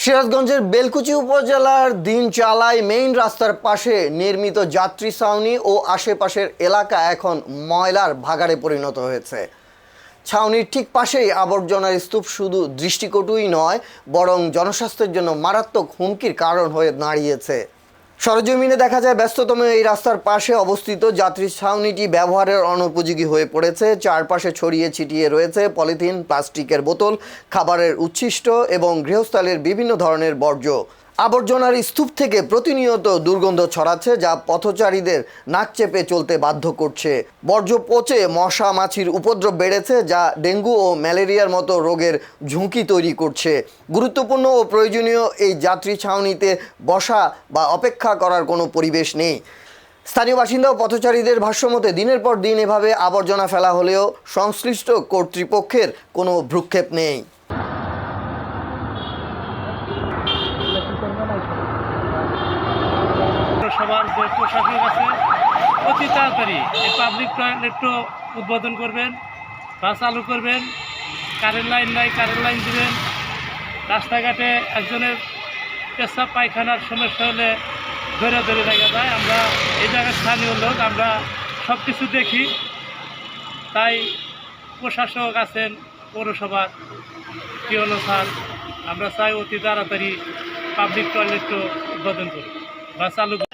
সিরাজগঞ্জের বেলকুচি উপজেলার দিনচালাই মেইন রাস্তার পাশে নির্মিত যাত্রী ছাউনি ও আশেপাশের এলাকা এখন ময়লার ভাগাড়ে পরিণত হয়েছে। ছাউনির ঠিক পাশেই আবর্জনার স্তূপ শুধু দৃষ্টিকটুই নয়, বরং জনস্বাস্থ্যের জন্য মারাত্মক হুমকির কারণ হয়ে দাঁড়িয়েছে। সরেজমিনে দেখা যায় ব্যস্ততম এই রাস্তার পাশে অবস্থিত যাত্রী ছাউনিটি ব্যবহারের অনুপযোগী হয়ে পড়েছে। চারপাশে ছড়িয়ে ছিটিয়ে রয়েছে পলিথিন, প্লাস্টিকের বোতল, খাবারের উচ্ছিষ্ট এবং গৃহস্থালির বিভিন্ন ধরনের বর্জ্য। আবর্জনার স্তূপ থেকে প্রতিনিয়ত দুর্গন্ধ ছড়াচ্ছে, যা পথচারীদের নাক চেপে চলতে বাধ্য করছে। বর্জ্য পচে মশা মাছির উপদ্রব বেড়েছে, যা ডেঙ্গু ও ম্যালেরিয়ার মতো রোগের ঝুঁকি তৈরি করছে। গুরুত্বপূর্ণ ও প্রয়োজনীয় এই যাত্রী ছাউনিতে বসা বা অপেক্ষা করার কোনো পরিবেশ নেই। স্থানীয় বাসিন্দা ও পথচারীদের ভাষ্যমতে দিনের পর দিন এভাবে আবর্জনা ফেলা হলেও সংশ্লিষ্ট কর্তৃপক্ষের কোনো ভ্রুক্ষেপ নেই। সবার যে প্রশাসক আছে অতি তাড়াতাড়ি এই পাবলিক টয়লেটও উদ্বোধন করবেন বা চালু করবেন। কারেন্ট লাইন নাই, কারেন্ট লাইন দেবেন। রাস্তাঘাটে একজনের পেশাব পায়খানার সমস্যা হলে ধরে ধরে দেখা যায়। আমরা এই জায়গায় স্থানীয় লোক, আমরা সব কিছু দেখি। তাই প্রশাসক আছেন পৌরসভার পিওনো স্যার, আমরা চাই অতি তাড়াতাড়ি পাবলিক টয়লেটও উদ্বোধন করি বা চালু করি।